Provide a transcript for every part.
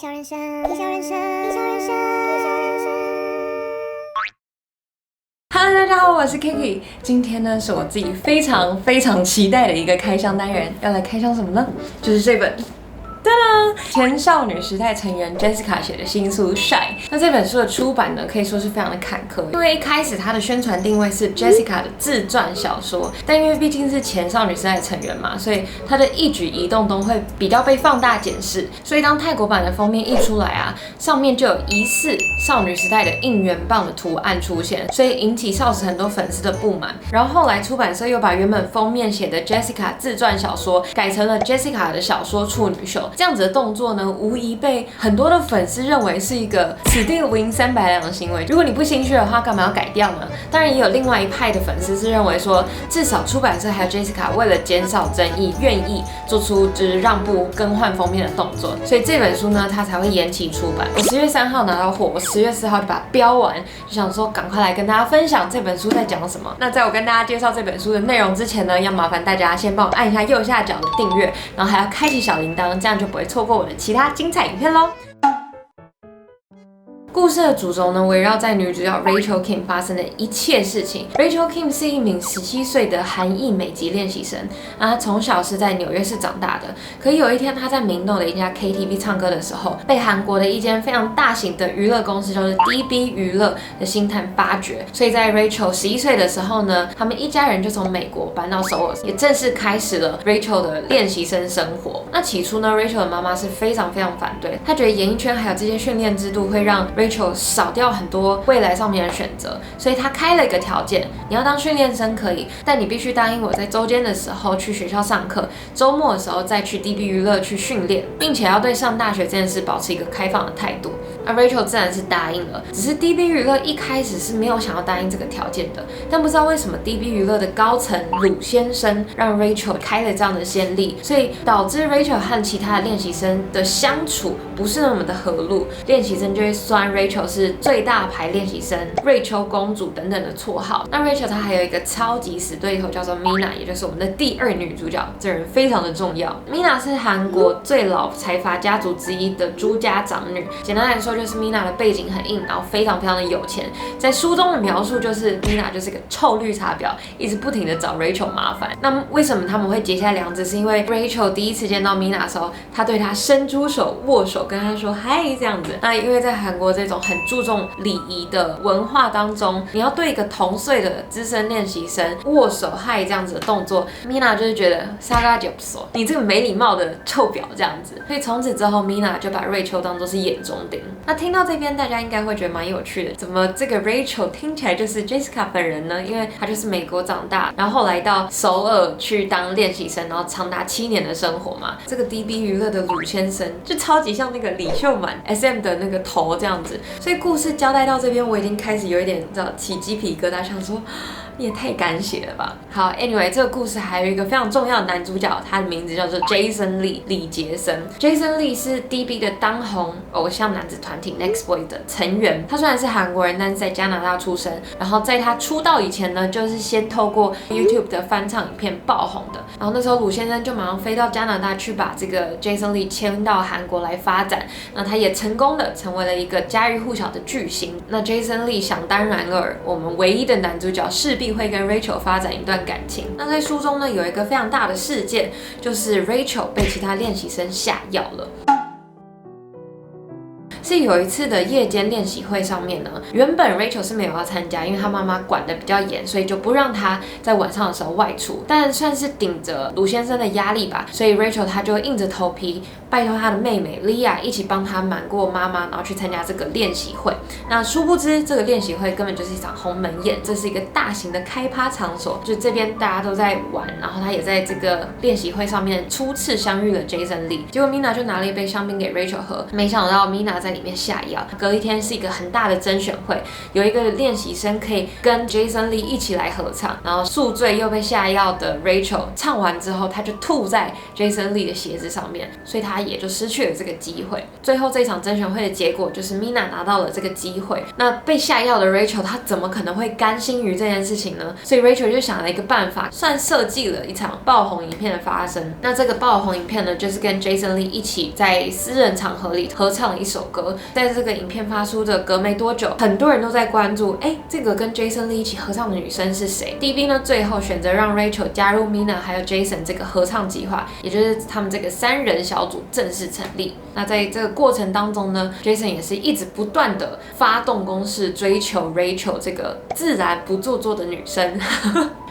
小人生，小人生，小人生，小人生。Hello， 大家好，我是 Kiki。今天呢，是我自己非常期待的一个开箱单元。要来开箱什么呢？就是这本。前少女时代成员 Jessica 写的新书《Shine》。那这本书的出版呢，可以说是非常的坎坷，因为一开始它的宣传定位是 Jessica 的自传小说，但因为毕竟是前少女时代成员嘛，所以她的一举一动都会比较被放大检视。所以当泰国版的封面一出来啊，上面就有疑似少女时代的应援棒的图案出现，所以引起少时很多粉丝的不满。然后后来出版社又把原本封面写的 Jessica 自传小说改成了 Jessica 的小说处女秀。这样子的动作呢，无疑被很多的粉丝认为是一个此地无银300两的行为。如果你不心虚的话，干嘛要改掉呢？当然，也有另外一派的粉丝是认为说，至少出版社还有 Jessica 为了减少争议，愿意做出就是让步更换封面的动作，所以这本书呢，它才会延期出版。我10月3号拿到货，我10月4号就把它标完，就想说赶快来跟大家分享这本书在讲什么。那在我跟大家介绍这本书的内容之前呢，要麻烦大家先帮我按一下右下角的订阅，然后还要开启小铃铛，这样就不会错过我的其他精彩影片咯。故事的主轴呢，围绕在女主角 Rachel Kim 发生的一切事情。Rachel Kim 是一名17岁的韩裔美籍练习生，她从小是在纽约市长大的。可有一天，她在明洞的一家 KTV 唱歌的时候，被韩国的一间非常大型的娱乐公司，就是 DB 娱乐的星探发掘。所以在 Rachel 11岁的时候呢，他们一家人就从美国搬到首尔，也正式开始了 Rachel 的练习生生活。那起初呢 ，Rachel 的妈妈是非常反对，她觉得演艺圈还有这些训练制度会让 Rachel 少掉很多未来上面的选择，所以他开了一个条件：你要当训练生可以，但你必须答应我在周间的时候去学校上课，周末的时候再去 DB 娱乐去训练，并且要对上大学这件事保持一个开放的态度。而 Rachel 自然是答应了，只是 DB 娱乐一开始是没有想要答应这个条件的，但不知道为什么 DB 娱乐的高层鲁先生让 Rachel 开了这样的先例，所以导致 Rachel 和其他的练习生的相处不是那么的和睦，练习生就会酸 Rachel 是最大牌练习生、瑞秋公主等等的绰号。那 Rachel 她还有一个超级死对头，叫做 Mina， 也就是我们的第2女主角，这人非常的重要。Mina 是韩国最老财阀家族之一的朱家长女，简单来说就是 Mina 的背景很硬，然后非常的有钱。在书中的描述就是 Mina 就是个臭绿茶婊，一直不停的找 Rachel 麻烦。那为什么他们会结下梁子？是因为 Rachel 第一次见到 Mina 的时候，她对她伸出手握手，跟她说嗨这样子。那因为在韩国这种很注重礼仪的文化当中，你要对一个同岁的资深练习生握手嗨这样子的动作 ，Mina 就是觉得싸가지 없어，你这个没礼貌的臭婊这样子。所以从此之后 ，Mina 就把 Rachel 当作是眼中钉。那听到这边，大家应该会觉得蛮有趣的，怎么这个 Rachel 听起来就是 Jessica 本人呢？因为她就是美国长大，然后后来到首尔去当练习生，然后长达7年的生活嘛。这个 DB 娱乐的鲁先生就超级像那个李秀满 SM 的那个头这样子，所以故事交代到这边，我已经开始有一点起鸡皮疙瘩，想说你也太敢写了吧。好 ，Anyway， 这个故事还有一个非常重要的男主角，他的名字叫做 Jason Lee 李杰森。Jason Lee 是 DB 的当红偶像男子团体 Next Boy 的成员。他虽然是韩国人，但是在加拿大出生。然后在他出道以前呢，就是先透过 YouTube 的翻唱影片爆红的。然后那时候鲁先生就马上飞到加拿大去把这个 Jason Lee 签到韩国来发展。那他也成功的成为了一个家喻户晓的巨星。那 Jason Lee 想当然尔，我们唯一的男主角势必会跟 Rachel 发展一段感情。那在书中呢，有一个非常大的事件，就是 Rachel 被其他练习生下药了。是有一次的夜间练习会上面呢，原本 Rachel 是没有要参加，因为她妈妈管得比较严，所以就不让她在晚上的时候外出。但算是顶着鲁先生的压力吧，所以 Rachel 她就硬着头皮拜托她的妹妹 Lia 一起帮她瞒过妈妈，然后去参加这个练习会。那殊不知这个练习会根本就是一场鸿门宴，这是一个大型的开趴场所，就这边大家都在玩，然后她也在这个练习会上面初次相遇了 Jason Lee。结果 Mina 就拿了一杯香槟给 Rachel 喝，没想到 Mina 在里面下药。隔一天是一个很大的甄选会，有一个练习生可以跟 Jason Lee 一起来合唱，然后宿醉又被下药的 Rachel 唱完之后，他就吐在 Jason Lee 的鞋子上面，所以他他也就失去了这个机会。最后这场甄选会的结果就是 Mina 拿到了这个机会，那被下药的 Rachel 她怎么可能会甘心于这件事情呢？所以 Rachel 就想了一个办法，算设计了一场爆红影片的发生。那这个爆红影片呢，就是跟 Jason Lee 一起在私人场合里合唱了一首歌。在这个影片发出的隔没多久，很多人都在关注，这个跟 Jason Lee 一起合唱的女生是谁 ？DB 呢最后选择让 Rachel 加入 Mina 还有 Jason 这个合唱计划，也就是他们这个3人小组正式成立。那在这个过程当中呢 ，Jason 也是一直不断的发动攻势追求 Rachel 这个自然不做作的女生。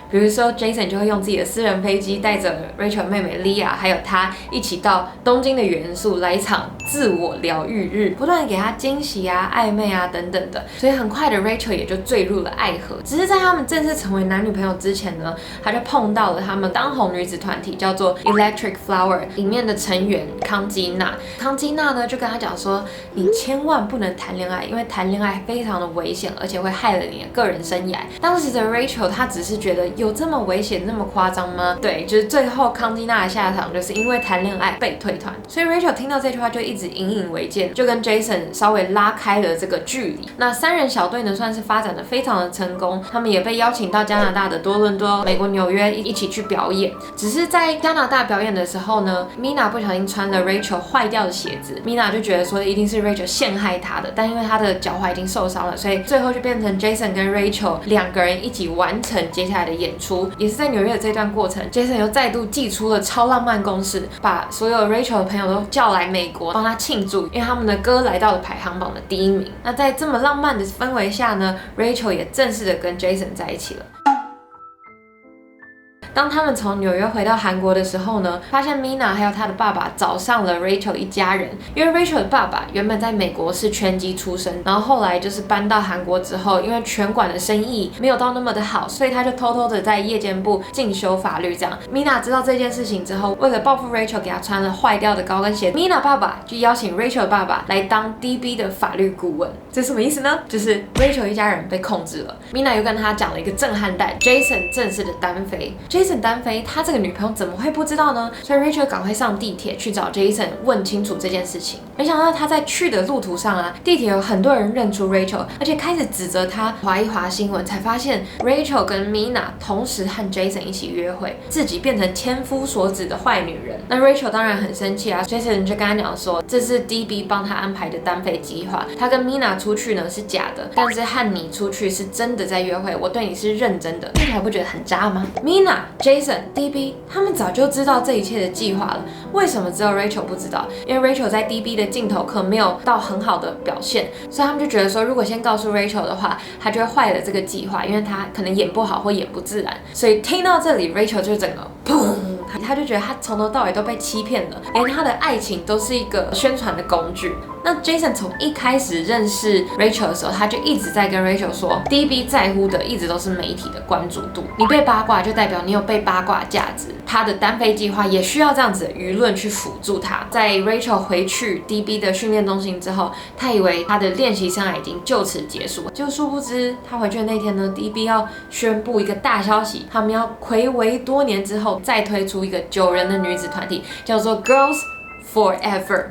比如说 Jason 就会用自己的私人飞机带着 Rachel 妹妹 Leah 还有她一起到东京的元素来一场自我疗愈日，不断的给她惊喜啊、暧昧啊等等的，所以很快的 Rachel 也就坠入了爱河。只是在他们正式成为男女朋友之前呢，他就碰到了他们当红女子团体叫做 Electric Flower 里面的成员康基娜。康基娜呢就跟他讲说，你千万不能谈恋爱，因为谈恋爱非常的危险，而且会害了你的个人生涯。当时的 Rachel 她只是觉得有这么危险、那么夸张吗？对，就是最后康基娜的下场就是因为谈恋爱被退团。所以 Rachel 听到这句话就一直引以为戒，就跟 Jason 稍微拉开了这个距离。那3人小队呢，算是发展的非常的成功，他们也被邀请到加拿大的多伦多、美国纽约一起去表演。只是在加拿大表演的时候呢 ，Mina 不小心穿了 Rachel 坏掉的鞋子 ，Mina 就觉得说一定是 Rachel 陷害她的，但因为她的脚踝已经受伤了，所以最后就变成 Jason 跟 Rachel 2个人一起完成接下来的演出。也是在纽约的这段过程 ，Jason 又再度祭出了超浪漫攻势，把所有 Rachel 的朋友都叫来美国帮他庆祝，因为他们的歌来到了排行榜的第1名。那在这么浪漫的氛围下呢 ，Rachel 也正式的跟 Jason 在一起了。当他们从纽约回到韩国的时候呢，发现 Mina 还有她的爸爸找上了 Rachel 一家人。因为 Rachel 的爸爸原本在美国是拳击出身，然后后来就是搬到韩国之后，因为拳馆的生意没有到那么的好，所以他就偷偷的在夜间部进修法律。这样 Mina 知道这件事情之后，为了报复 Rachel 给她穿了坏掉的高跟鞋 ，Mina 爸爸就邀请 Rachel 的爸爸来当 DB 的法律顾问。这是什么意思呢？就是 Rachel 一家人被控制了。Mina 又跟他讲了一个震撼弹 ，Jason 正式的单飞。Jason 单飞，他这个女朋友怎么会不知道呢？所以 Rachel 赶快上地铁去找 Jason 问清楚这件事情。没想到他在去的路途上啊，地铁有很多人认出 Rachel， 而且开始指责他。滑一滑新闻才发现 Rachel 跟 Mina 同时和 Jason 一起约会，自己变成千夫所指的坏女人。那 Rachel 当然很生气啊 ，Jason 就跟他讲说，这是 DB 帮他安排的单飞计划，他跟 Mina 出去呢是假的，但是和你出去是真的在约会，我对你是认真的，你还不觉得很渣吗 ？Mina、Jason、DB 他们早就知道这一切的计划了，为什么只有 Rachel 不知道？因为 Rachel 在 DB 的镜头课没有到很好的表现，所以他们就觉得说，如果先告诉 Rachel 的话，他就会坏了这个计划，因为他可能演不好或演不自然。所以听到这里 ，Rachel 就整个砰，他就觉得他从头到尾都被欺骗了，连他的爱情都是一个宣传的工具。那 Jason 从一开始认识 Rachel 的时候，他就一直在跟 Rachel 说 ，DB 在乎的一直都是媒体的关注度，你被八卦就代表你有被八卦的价值。他的单飞计划也需要这样子的舆论去辅助他。在 Rachel 回去 DB 的训练中心之后，他以为他的练习生涯已经就此结束，就殊不知他回去的那天呢 ，DB 要宣布一个大消息，他们要睽违多年之后再推出一个9人的女子团体，叫做 Girls Forever。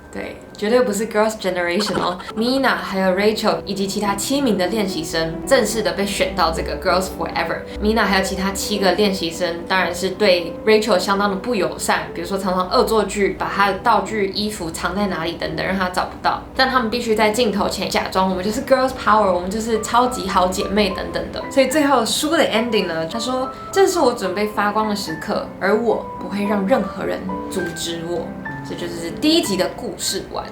对，绝对不是 Girls Generation 哦。Mina 还有 Rachel 以及其他7名的练习生正式的被选到这个 Girls Forever。Mina 还有其他7个练习生，当然是对 Rachel 相当的不友善，比如说常常恶作剧，把她的道具、衣服藏在哪里等等，让她找不到。但他们必须在镜头前假装我们就是 Girls Power， 我们就是超级好姐妹等等的。所以最后书的 ending 呢，他说：“这是我准备发光的时刻，而我不会让任何人阻止我。”这就是第1集的故事完。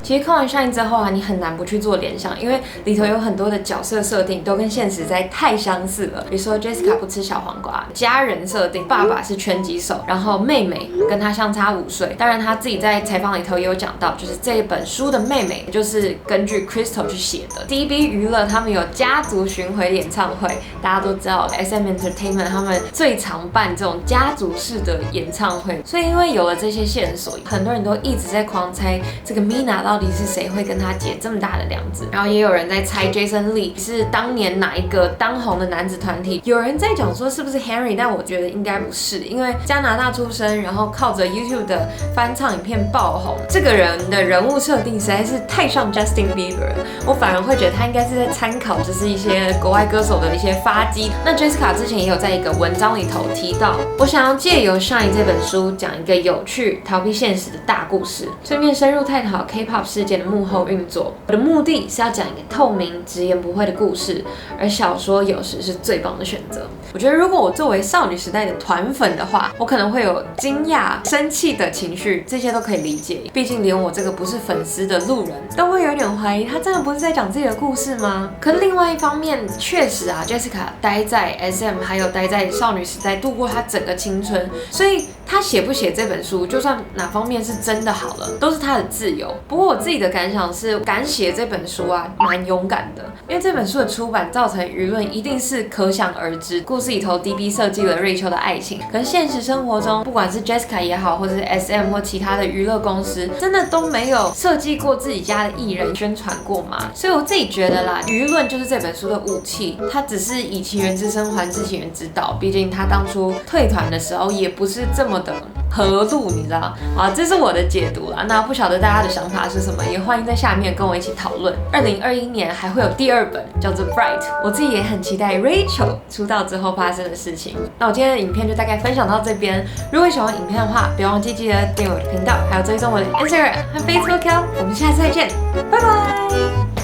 其实看完上映之后啊，你很难不去做联想，因为里头有很多的角色设定都跟现实实在太相似了。比如说 Jessica 不吃小黄瓜，家人设定，爸爸是拳击手，然后妹妹跟他相差5岁。当然他自己在采访里头也有讲到，就是这本书的妹妹就是根据 Crystal 去写的。DB 娱乐他们有家族巡回演唱会，大家都知道 SM Entertainment 他们最常办这种家族式的演唱会，所以因为有了这些线索，很多人都一直在狂猜这个 Mina 到底是谁会跟他结这么大的梁子，然后也有人在猜 Jason Lee 是当年哪一个当红的男子团体，有人在讲说是不是 Henry， 但我觉得应该不是，因为加拿大出生，然后靠着 YouTube 的翻唱影片爆红，这个人的人物设定实在是太像 Justin Bieber 了，我反而会觉得他应该是在参考就是一些国外歌手的一些发迹。那 Jessica 之前也有在一个文章里头提到，我想要借由 Shine 这本书讲一个有趣、逃避现实的大故事，顺便深入探讨 K-pop 事件的幕后运作。我的目的是要讲一个透明、直言不讳的故事，而小说有时是最棒的选择。我觉得如果我作为少女时代的团粉的话，我可能会有惊讶、生气的情绪，这些都可以理解。毕竟连我这个不是粉丝的路人都会有点怀疑，他真的不是在讲自己的故事吗？可另外一方面，确实啊 ，Jessica 待在 SM 还有待在少女时代度过她整个青春，所以她写不写这本书，就算哪方面是真的好了，都是她的自由。不过我自己的感想是，敢写这本书啊，蛮勇敢的，因为这本书的出版造成舆论一定是可想而知。故事里头 DB 设计了瑞秋的爱情，可是现实生活中，不管是 Jessica 也好，或者是 SM 或其他的娱乐公司，真的都没有设计过自己家的艺人宣传过吗？所以我自己觉得啦，舆论就是这本书的武器，它只是以其人之身还治其人之道。毕竟他当初退团的时候也不是这么的合路，你知道啊？这是我的解读啦。那不晓得大家的想法是什么，也欢迎在下面跟我一起讨论。2021年还会有第2本叫做 Bright， 我自己也很期待 Rachel 出道之后发生的事情。那我今天的影片就大概分享到这边。如果喜欢影片的话，别忘记记得订阅我的频道，还有追踪我的 Instagram 和 Facebook 哦。我们下次再见，拜拜。